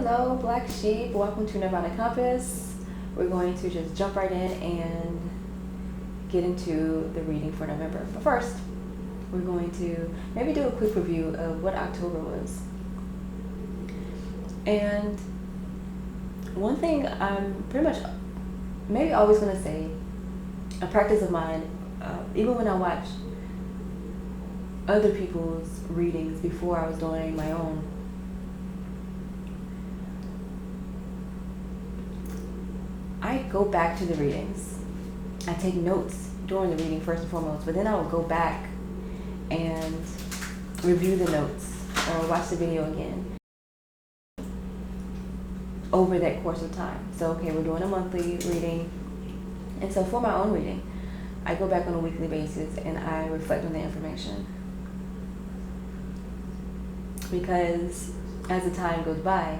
Hello, Black Sheep. Welcome to Nirvana Compass. We're going to just jump right in and get into the reading for November. But first, we're going to maybe do a quick review of what October was. And one thing I'm pretty much maybe always going to say, a practice of mine, even when I watch other people's readings before I was doing my own, I go back to the readings. I take notes during the reading first and foremost, but then I will go back and review the notes or watch the video again over that course of time. So, okay, we're doing a monthly reading. And so for my own reading, I go back on a weekly basis and I reflect on the information. Because as the time goes by,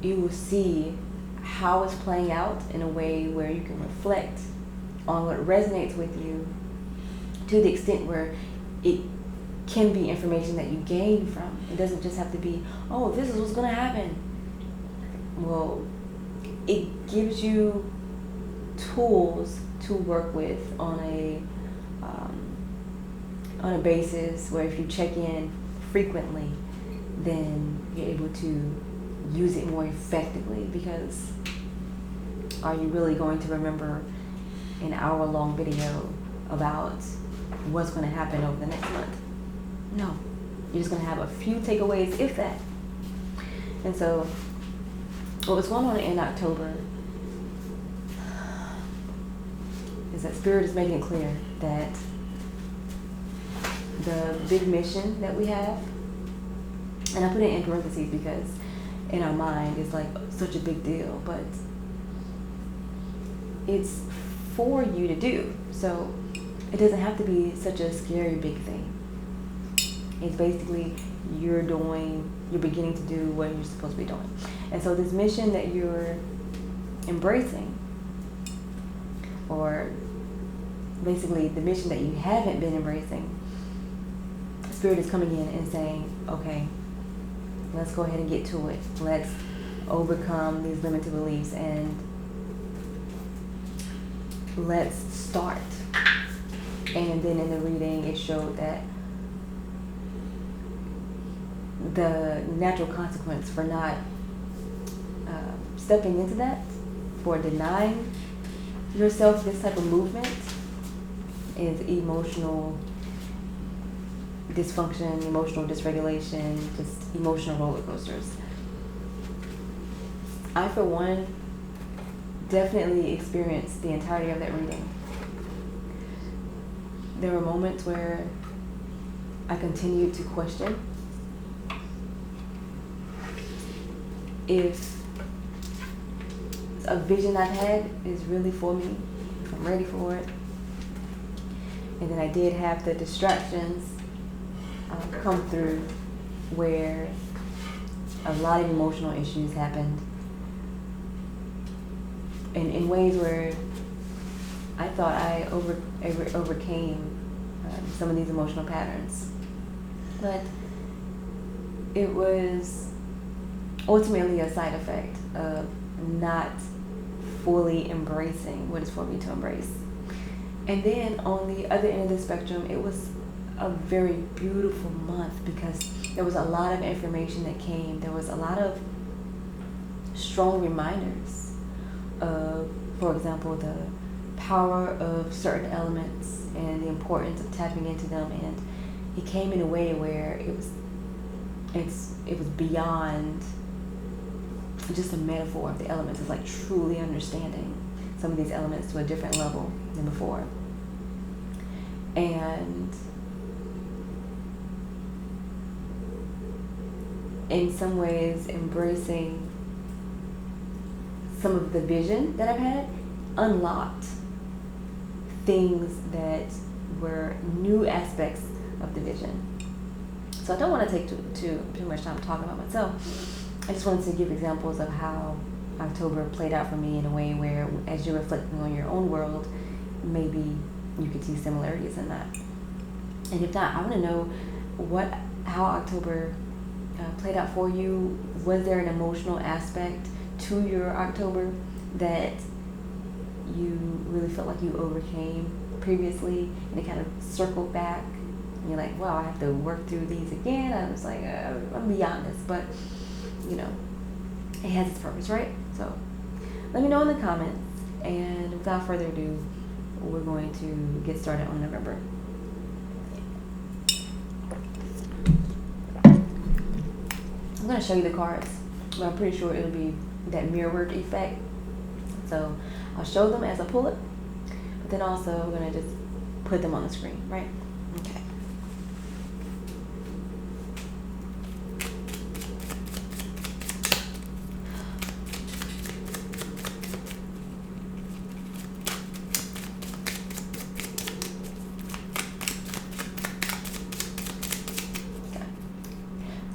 you will see how it's playing out in a way where you can reflect on what resonates with you to the extent where it can be information that you gain from. It doesn't just have to be, oh, this is what's going to happen. Well, it gives you tools to work with on a basis where if you check in frequently, then you're able to use it more effectively, because are you really going to remember an hour-long video about what's going to happen over the next month? No. You're just going to have a few takeaways, if that. And so what was going on in October is that Spirit is making it clear that the big mission that we have, and I put it in parentheses because in our mind it's like such a big deal, but it's for you to do. So it doesn't have to be such a scary big thing. It's basically you're beginning to do what you're supposed to be doing. And so this mission that you're embracing, or basically the mission that you haven't been embracing, Spirit is coming in and saying, okay, let's go ahead and get to it. Let's overcome these limited beliefs and let's start. And then in the reading, it showed that the natural consequence for not stepping into that, for denying yourself this type of movement, is emotional dysfunction, emotional dysregulation, just emotional roller coasters. I, for one, definitely experienced the entirety of that reading. There were moments where I continued to question if a vision I've had is really for me, if I'm ready for it. And then I did have the distractions come through where a lot of emotional issues happened, and in ways where I thought I overcame some of these emotional patterns. But it was ultimately a side effect of not fully embracing what is for me to embrace. And then on the other end of the spectrum, it was a very beautiful month because there was a lot of information that came. There was a lot of strong reminders of, for example, the power of certain elements and the importance of tapping into them. And it came in a way where it was beyond just a metaphor of the elements. It's like truly understanding some of these elements to a different level than before. And in some ways, embracing some of the vision that I've had unlocked things that were new aspects of the vision. So I don't want to take too much time talking about myself. I just wanted to give examples of how October played out for me in a way where, as you're reflecting on your own world, maybe you could see similarities in that. And if not, I want to know how October played out for you? Was there an emotional aspect to your October that you really felt like you overcame previously, and it kind of circled back? And you're like, wow, I have to work through these again. I was like, I'm beyond this, but you know, it has its purpose, right? So let me know in the comments, and without further ado, we're going to get started on November. I'm going to show you the cards, but I'm pretty sure it'll be that mirrored effect. So I'll show them as I pull it, but then also I'm going to just put them on the screen, right? Okay.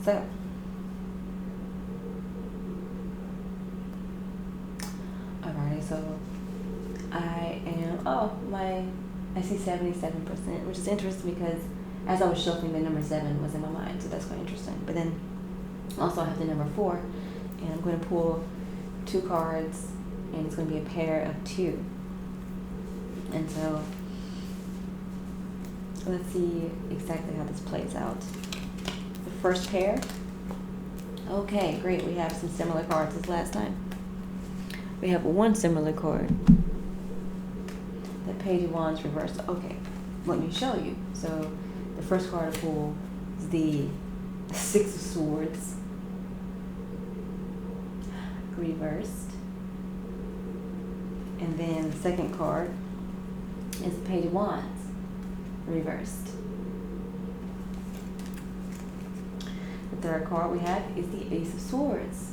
So, alrighty, so I see 77%, which is interesting because as I was shuffling, the number 7 was in my mind, so that's quite interesting. But then also I have the number 4, and I'm going to pull 2 cards, and it's going to be a pair of 2. And so, let's see exactly how this plays out. The first pair. Okay, great. We have some similar cards as last time. We have one similar card. The Page of Wands reversed. Okay, let me show you. So the first card I pull is the Six of Swords reversed. And then the second card is the Page of Wands reversed. The third card we have is the Ace of Swords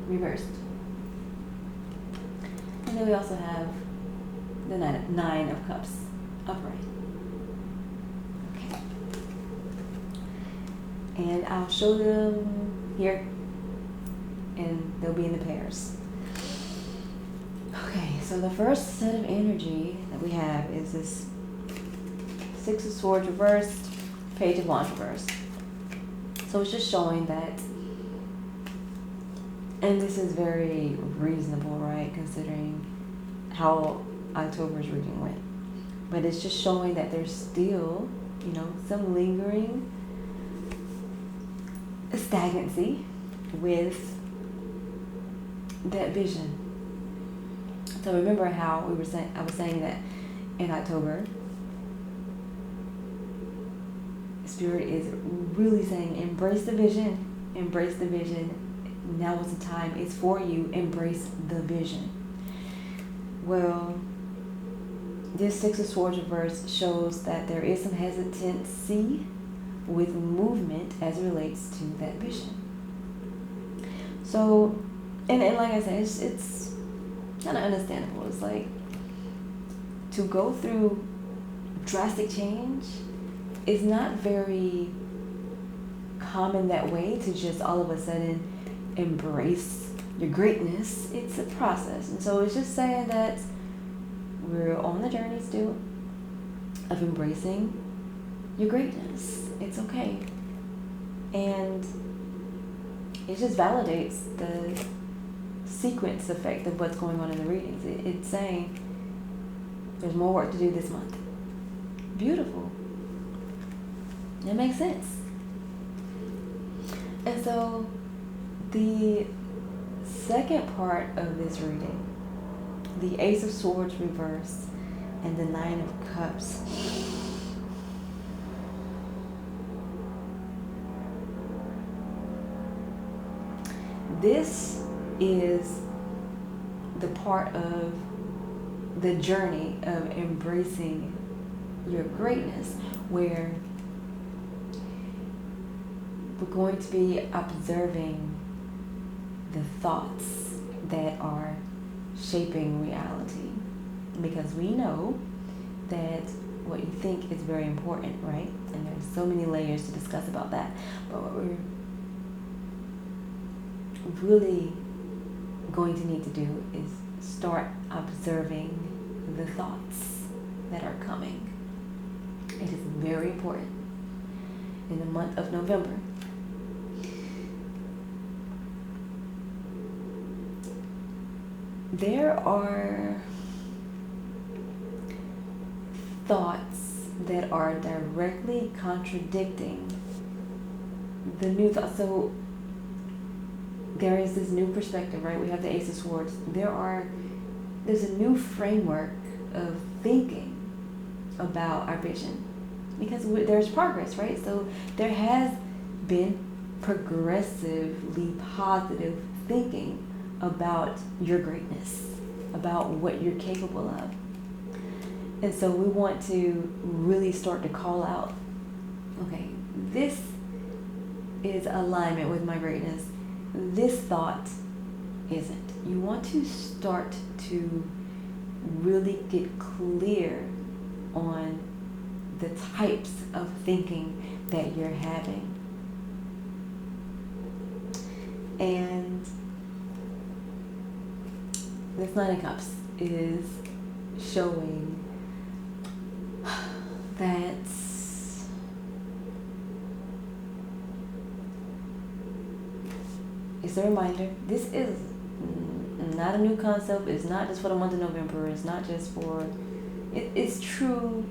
reversed. And then we also have the Nine of Cups upright. Okay. And I'll show them here, and they'll be in the pairs. Okay, so the first set of energy that we have is this Six of Swords reversed, Page of Wands reversed. So it's just showing that, and this is very reasonable, right, considering how October's reading went. But it's just showing that there's still, some lingering stagnancy with that vision. So remember how I was saying that in October, Spirit is really saying, embrace the vision, embrace the vision. Now is the time, it's for you, embrace the vision. Well, this Six of Swords reverse shows that there is some hesitancy with movement as it relates to that vision. So, and like I said, it's kind of understandable. It's like, to go through drastic change is not very common that way, to just all of a sudden embrace your greatness. It's a process. And so it's just saying that we're on the journey still of embracing your greatness. It's okay. And it just validates the sequence effect of what's going on in the readings. It's saying there's more work to do this month. Beautiful. It makes sense. And so the second part of this reading, the Ace of Swords reverse and the Nine of Cups, this is the part of the journey of embracing your greatness, where we're going to be observing the thoughts that are shaping reality, because we know that what you think is very important, right? And there's so many layers to discuss about that, but what we're really going to need to do is start observing the thoughts that are coming. It is very important in the month of November. There are thoughts that are directly contradicting the new thought. So there is this new perspective, right? We have the Ace of Swords. There's a new framework of thinking about our vision, because there's progress, right? So there has been progressively positive thinking about your greatness, about what you're capable of. And so we want to really start to call out, okay, this is alignment with my greatness. This thought isn't. You want to start to really get clear on the types of thinking that you're having. And this Nine of Cups is showing that it's a reminder. This is not a new concept. It's not just for the month of November. It's not just for... It's true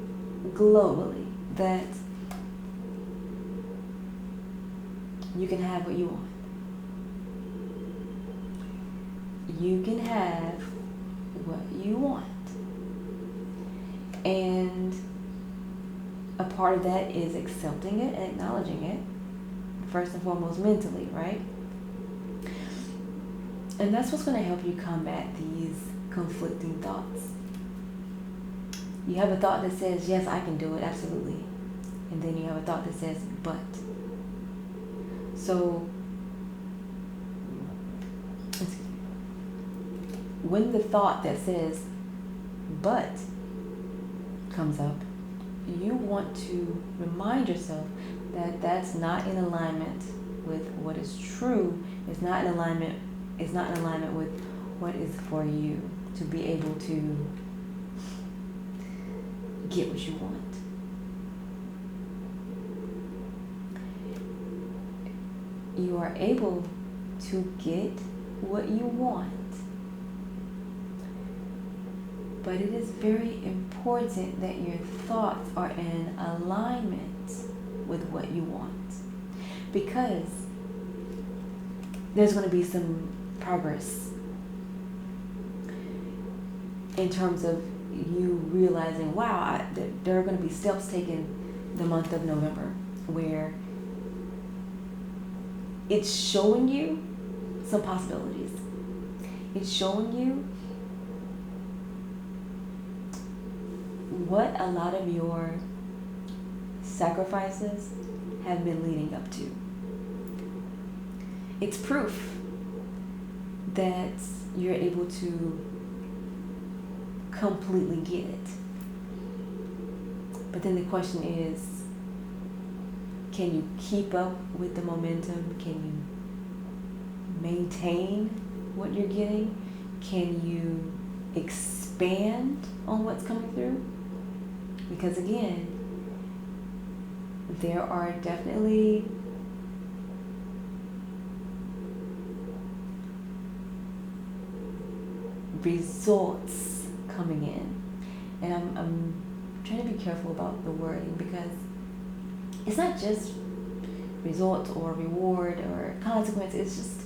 globally that you can have what you want. You can have what you want. And a part of that is accepting it and acknowledging it, first and foremost mentally, right? And that's what's going to help you combat these conflicting thoughts. You have a thought that says, yes, I can do it, absolutely. And then you have a thought that says, but. So, when the thought that says, but, comes up, you want to remind yourself that that's not in alignment with what is true. It's not in alignment with what is for you to be able to get what you want. You are able to get what you want. But it is very important that your thoughts are in alignment with what you want. Because there's going to be some progress in terms of you realizing, wow, there are going to be steps taken the month of November where it's showing you some possibilities. It's showing you what a lot of your sacrifices have been leading up to. It's proof that you're able to completely get it. But then the question is, can you keep up with the momentum? Can you maintain what you're getting? Can you expand on what's coming through? Because again, there are definitely results coming in. And I'm trying to be careful about the wording, because it's not just result or reward or consequence. It's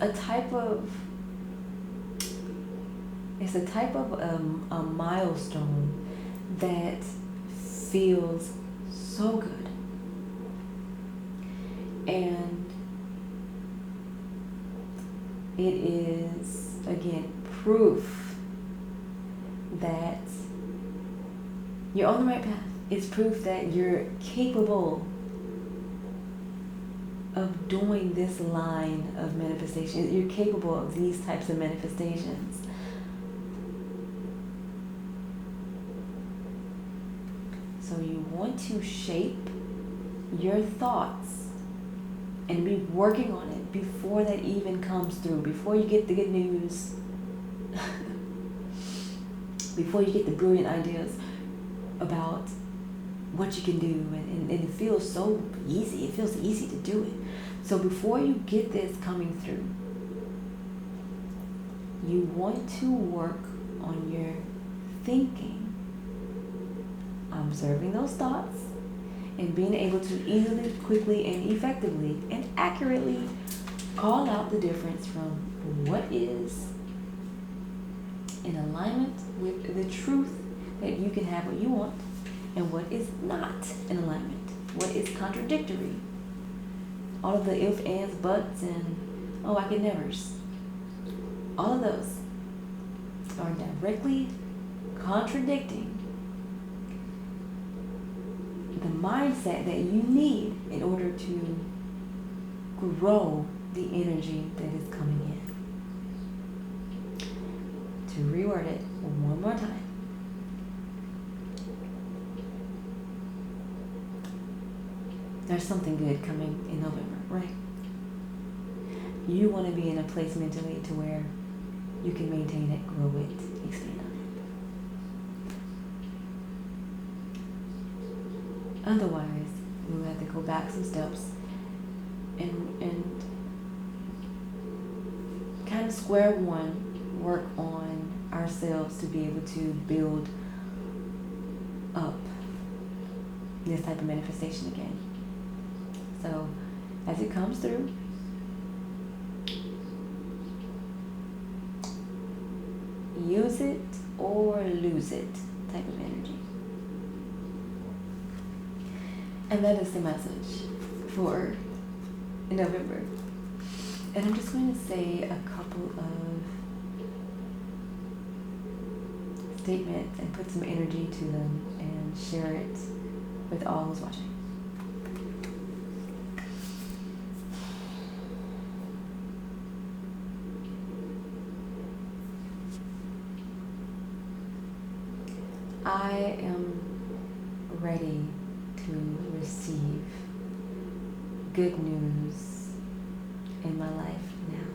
a type of a milestone that feels so good. And it is, again, proof that you're on the right path. It's proof that you're capable of doing this line of manifestation. You're capable of these types of manifestations. So you want to shape your thoughts and be working on it before that even comes through, before you get the good news. before you get the brilliant ideas about what you can do, and it feels so easy. It feels easy to do it. So before you get this coming through, you want to work on your thinking, observing those thoughts, and being able to easily, quickly, and effectively and accurately call out the difference from what is in alignment with the truth that you can have what you want and what is not in alignment, what is contradictory. All of the if, ands, buts, and oh, I can nevers. All of those are directly contradicting the mindset that you need in order to grow the energy that is coming in. To reword it one more time. There's something good coming in November, right? You want to be in a place mentally to where you can maintain it, grow it, expand on it. Otherwise, we'll have to go back some steps and kind of square one, work on ourselves to be able to build up this type of manifestation again. So as it comes through, use it or lose it type of energy. And that is the message for November. And I'm just going to say a couple of statements and put some energy to them and share it with all who's watching. I am ready to receive good news in my life now.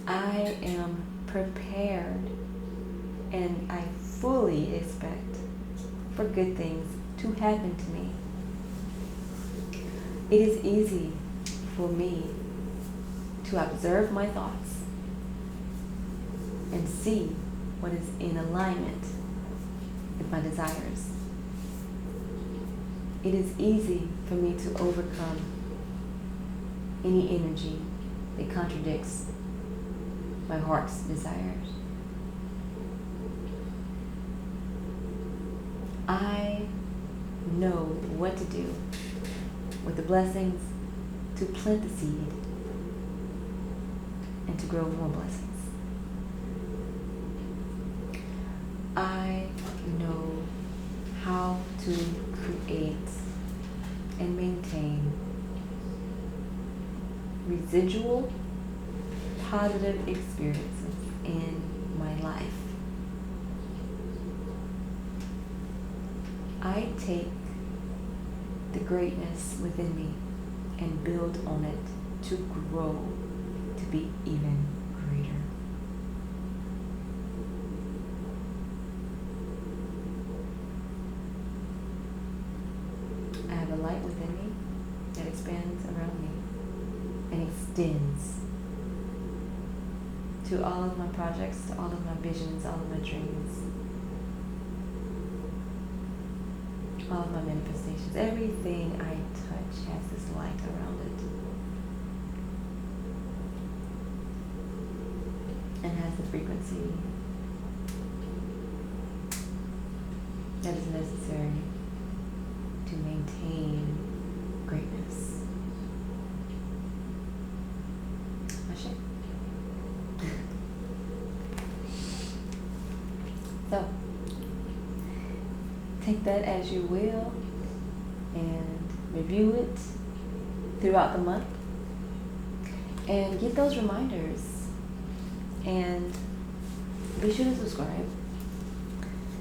I am prepared and I fully expect for good things to happen to me. It is easy for me to observe my thoughts and see what is in alignment with my desires. It is easy for me to overcome any energy that contradicts my heart's desires. I know what to do with the blessings to plant the seed and to grow more blessings. I know how to create and maintain residual positive experiences in my life. I take the greatness within me and build on it to grow to be even greater. I have a light within me that expands around me and extends to all of my projects, to all of my visions, all of my dreams, all of my manifestations. Everything I touch has this light around it and has the frequency that is necessary to maintain greatness. Ashe. So, take that as you will and review it throughout the month and get those reminders and be sure to subscribe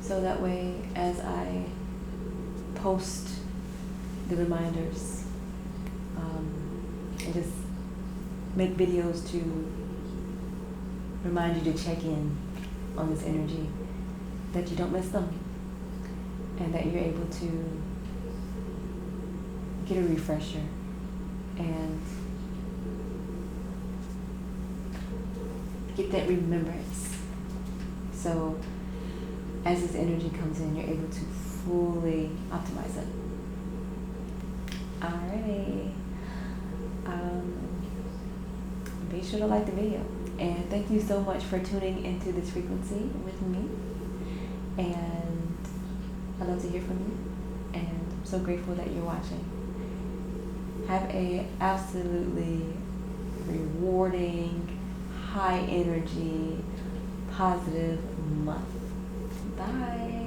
so that way as I post the reminders and just make videos to remind you to check in on this energy, that you don't miss them, and that you're able to get a refresher and get that remembrance. So as this energy comes in, you're able to fully optimize it. Alrighty. Be sure to like the video. And thank you so much for tuning into this frequency with me. And I'd love to hear from you. And I'm so grateful that you're watching. Have a absolutely rewarding, high energy, positive month. Bye.